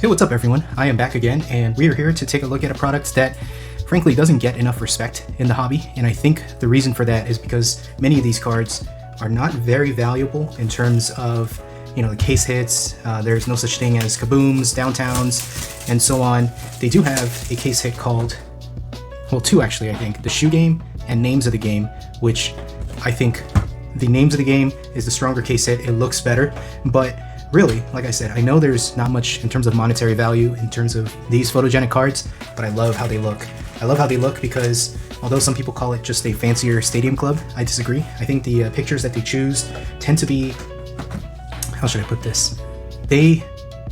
Hey, what's up everyone? I am back again, and we are here to take a look at a product that frankly doesn't get enough respect in the hobby, and I think the reason for that is because many of these cards are not very valuable in terms of, the case hits. There's no such thing as kabooms, downtowns, and so on. They do have a case hit called, well, two actually, I think, the Shoe Game and Names of the Game, which I think the Names of the Game is the stronger case hit. It looks better, but really, like I said, I know there's not much in terms of monetary value in terms of these photogenic cards, but I love how they look. I love how they look because although some people call it just a fancier stadium club, I disagree. I think the pictures that they choose tend to be, how should I put this?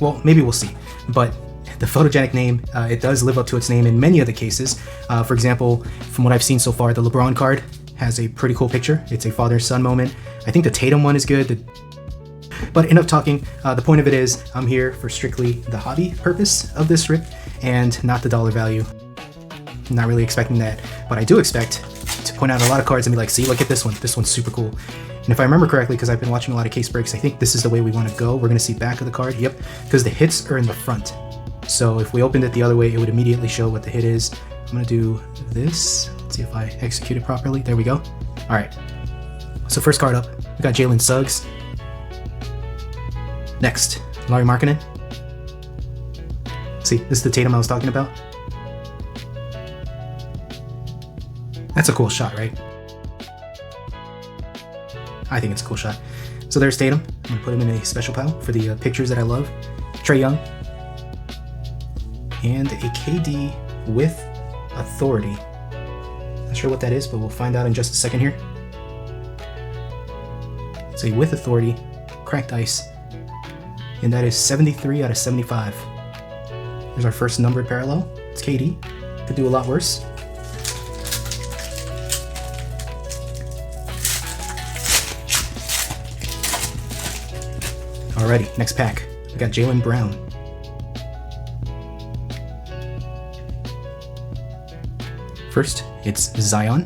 Well, maybe we'll see, but the photogenic name, it does live up to its name in many of the cases. For example, from what I've seen so far, the LeBron card has a pretty cool picture. It's a father-son moment. I think the Tatum one is good. But enough talking. The point of it is I'm here for strictly the hobby purpose of this rip and not the dollar value. I'm not really expecting that, but I do expect to point out a lot of cards and be like, see, look at this one. This one's super cool. And if I remember correctly, because I've been watching a lot of case breaks, I think this is the way we want to go. We're going to see back of the card. Yep, because the hits are in the front. So if we opened it the other way, it would immediately show what the hit is. I'm going to do this. Let's see if I execute it properly. There we go. All right. So first card up, we got Jalen Suggs. Next, Larry Markkinen. See, this is the Tatum I was talking about. That's a cool shot, right? I think it's a cool shot. So there's Tatum. I'm going to put him in a special pile for the pictures that I love. Trae Young. And a KD with authority. Not sure what that is, but we'll find out in just a second here. It's a with authority, cracked ice. And that is 73 out of 75. There's our first numbered parallel. It's KD. Could do a lot worse. Alrighty, next pack. We got Jaylen Brown. First, it's Zion.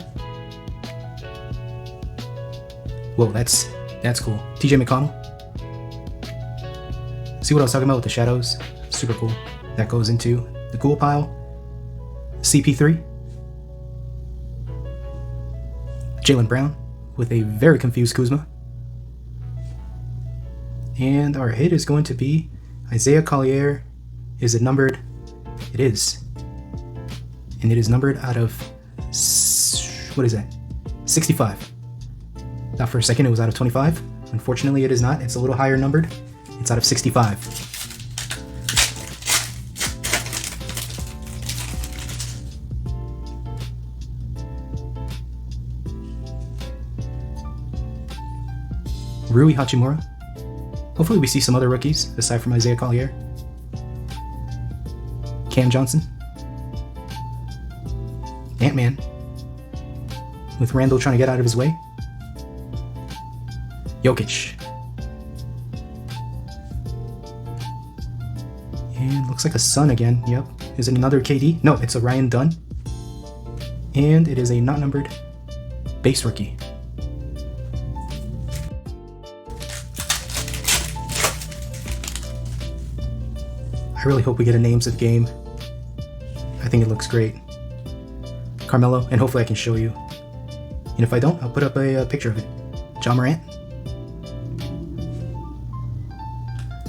Whoa, that's cool. TJ McConnell. See what I was talking about with the shadows? Super cool. That goes into the cool pile. CP3. Jaylen Brown with a very confused Kuzma. And our hit is going to be Isaiah Collier. Is it numbered? It is. And it is numbered out of, what is that? 65. Thought for a second it was out of 25. Unfortunately it is not. It's a little higher numbered. It's out of 65. Rui Hachimura. Hopefully we see some other rookies aside from Isaiah Collier. Cam Johnson. Ant-Man. With Randall trying to get out of his way. Jokic. And looks like a Sun again. Yep. Is it another KD? No, it's a Ryan Dunn. And it is a not numbered base rookie. I really hope we get a names of the game. I think it looks great. Carmelo, and hopefully I can show you. And if I don't, I'll put up a picture of it. John Morant.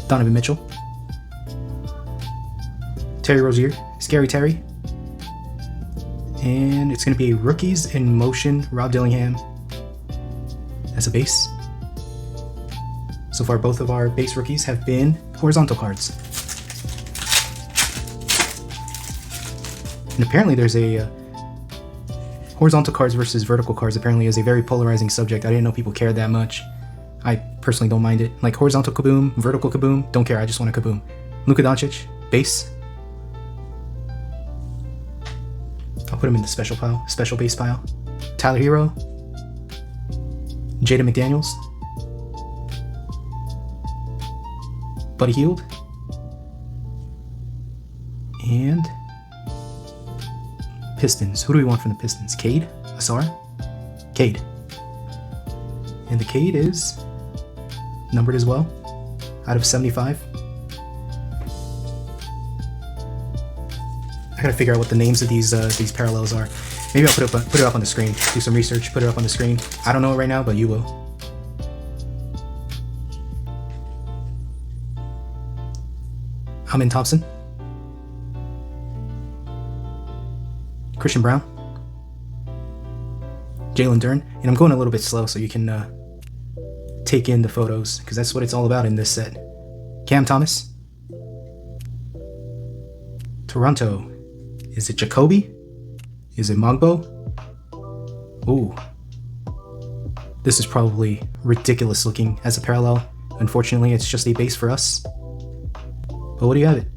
Donovan Mitchell. Terry Rozier, Scary Terry. And it's going to be a Rookies in Motion, Rob Dillingham. As a base. So far, both of our base rookies have been horizontal cards. And apparently there's a horizontal cards versus vertical cards apparently is a very polarizing subject. I didn't know people cared that much. I personally don't mind it. Like horizontal kaboom, vertical kaboom, don't care, I just want a kaboom. Luka Doncic, base. I'll put him in the special pile, special base pile. Tyler Hero. Jada McDaniels. Buddy Hield. And Pistons. Who do we want from the Pistons? Cade? Asar? Cade. And the Cade is numbered as well, out of 75. I gotta figure out what the names of these parallels are. Maybe I'll put it up on the screen. Do some research, put it up on the screen. I don't know it right now, but you will. Amin Thompson, Christian Brown, Jalen Dern, and I'm going a little bit slow so you can take in the photos, because that's what it's all about in this set. Cam Thomas, Toronto, is it Jacoby? Is it Mogbo? Ooh, this is probably ridiculous looking as a parallel. Unfortunately, it's just a base for us. But what do you have it?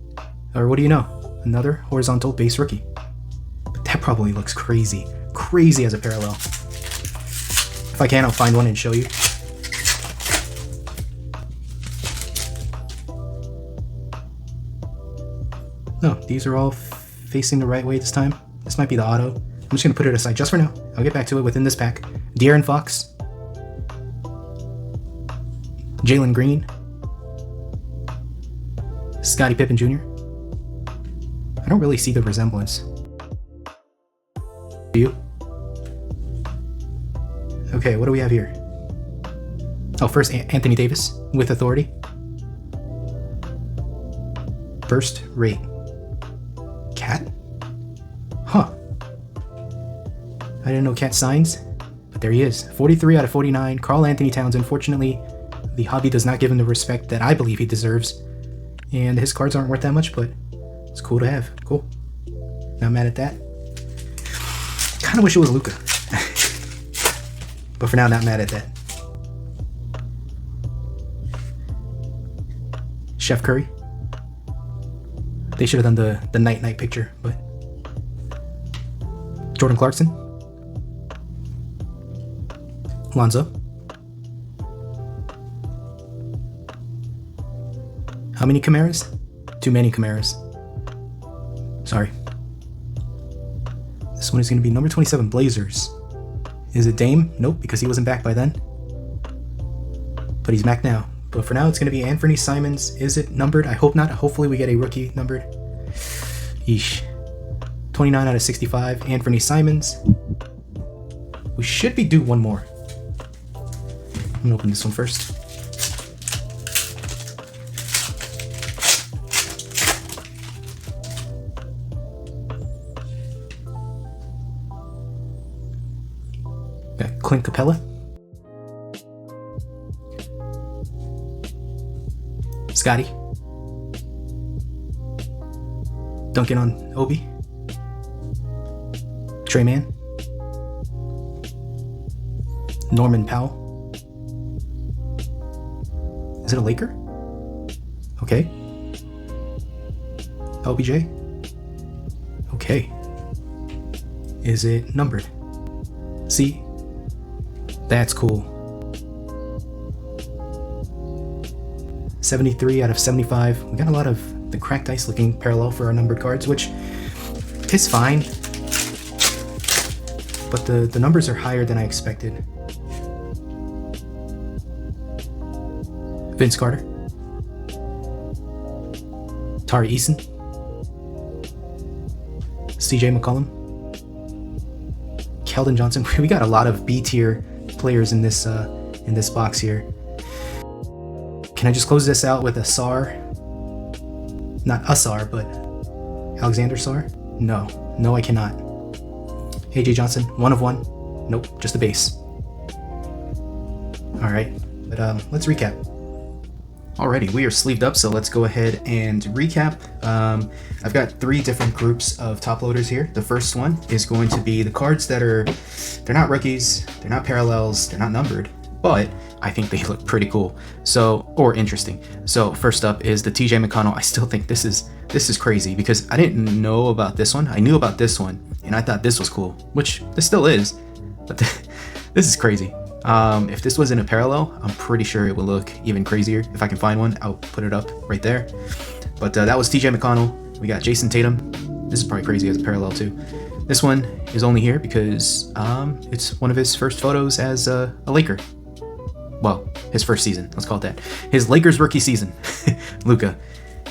Or what do you know? Another horizontal base rookie. But that probably looks crazy. Crazy as a parallel. If I can, I'll find one and show you. No, these are all facing the right way this time. This might be the auto. I'm just going to put it aside just for now. I'll get back to it within this pack. De'Aaron Fox. Jalen Green. Scottie Pippen Jr. I don't really see the resemblance. Do you? Okay, what do we have here? Oh, first Anthony Davis with authority. First rate. Cat? Huh. I didn't know Cat signs, but there he is. 43 out of 49. Karl Anthony Towns. Unfortunately, the hobby does not give him the respect that I believe he deserves. And his cards aren't worth that much, but it's cool to have. Cool. Not mad at that. Kind of wish it was Luka. But for now, not mad at that. Chef Curry. They should have done the night picture, but Jordan Clarkson. Lonzo. How many Camaras? Too many Camaras. Sorry. This one is going to be number 27, Blazers. Is it Dame? Nope, because he wasn't back by then. But he's back now. But for now, it's going to be Anthony Simons. Is it numbered? I hope not. Hopefully we get a rookie numbered. Yeesh. 29 out of 65, Anthony Simons. We should be due one more. I'm going to open this one first. Got Clint Capella. Scotty. Duncan on Obi. Trey Mann. Norman Powell. Is it a Laker? Okay. LBJ. Okay. Is it numbered? See? That's cool. 73 out of 75. We got a lot of the cracked ice looking parallel for our numbered cards, which is fine. But the numbers are higher than I expected. Vince Carter. Tari Eason. CJ McCollum. Keldon Johnson. We got a lot of B tier players in this box here. Can I just close this out with a SAR? Not a SAR, but Alexander SAR? No, I cannot. AJ Johnson, 1 of 1. Nope, just a base. Alright, but let's recap. Alrighty, we are sleeved up, so let's go ahead and recap. I've got 3 different groups of top loaders here. The first one is going to be the cards that they're not rookies, they're not parallels, they're not numbered, but I think they look pretty cool, or interesting. So first up is the TJ McConnell. I still think this is crazy because I didn't know about this one. I knew about this one, and I thought this was cool, which this still is, but this is crazy. If this was in a parallel, I'm pretty sure it would look even crazier. If I can find one, I'll put it up right there. But that was TJ McConnell. We got Jason Tatum. This is probably crazy as a parallel too. This one is only here because it's one of his first photos as a Laker. Well, his first season, let's call it that. His Lakers rookie season, Luka.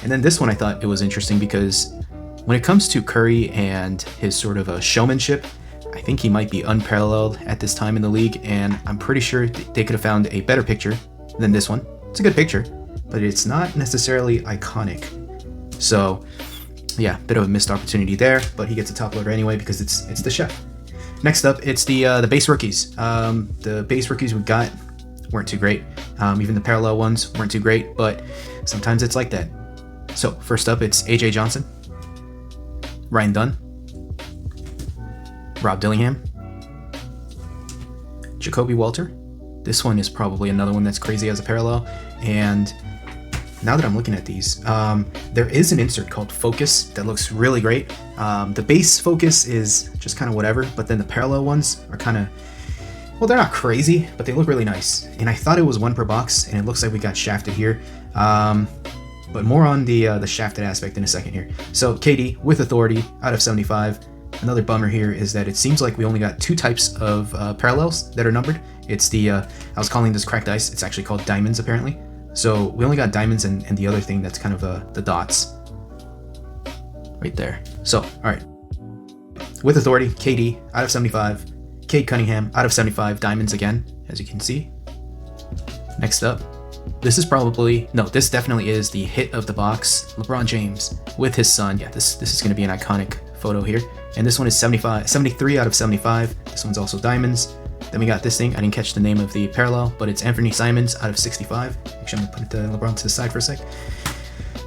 And then this one I thought it was interesting because when it comes to Curry and his sort of a showmanship, I think he might be unparalleled at this time in the league, and I'm pretty sure they could have found a better picture than this one. It's a good picture, but it's not necessarily iconic. So yeah, bit of a missed opportunity there, but he gets a top loader anyway because it's the chef. Next up, it's the base rookies. The base rookies we got weren't too great. Even the parallel ones weren't too great, but sometimes it's like that. So first up, it's AJ Johnson, Ryan Dunn, Rob Dillingham, Jacoby Walter. This one is probably another one that's crazy as a parallel. And now that I'm looking at these, there is an insert called Focus that looks really great. The base Focus is just kind of whatever, but then the parallel ones are kind of, well, they're not crazy, but they look really nice. And I thought it was one per box, and it looks like we got shafted here. But more on the shafted aspect in a second here. So KD with authority out of 75. Another bummer here is that it seems like we only got 2 types of parallels that are numbered. It's the, I was calling this cracked ice, it's actually called diamonds apparently. So we only got diamonds and the other thing that's kind of the dots. Right there. So, alright. With authority, KD out of 75. Cade Cunningham out of 75, diamonds again, as you can see. Next up, this is probably, no, this definitely is the hit of the box. LeBron James with his son. Yeah, this is going to be an iconic photo here. And this one is 73 out of 75. This one's also diamonds. Then we got this thing. I didn't catch the name of the parallel, but it's Anthony Simons out of 65. Actually, I'm going to put LeBron to the side for a sec.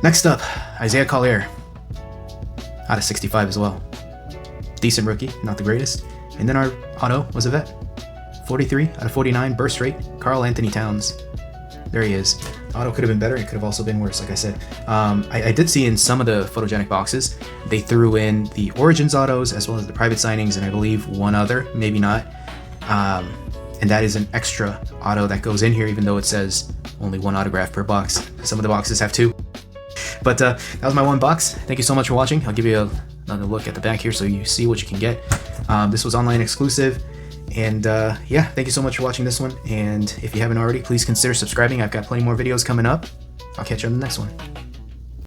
Next up, Isaiah Collier out of 65 as well. Decent rookie, not the greatest. And then our auto was a vet. 43 out of 49, burst rate, Karl Anthony Towns. There he is. The auto could have been better. It could have also been worse, like I said. I did see in some of the Photogenic boxes, they threw in the Origins autos as well as the private signings, and I believe one other, maybe not. And that is an extra auto that goes in here, even though it says only 1 autograph per box. Some of the boxes have 2. But that was my 1 box. Thank you so much for watching. I'll give you another look at the back here so you see what you can get. This was online exclusive. And yeah, thank you so much for watching this one. And if you haven't already, please consider subscribing. I've got plenty more videos coming up. I'll catch you on the next one.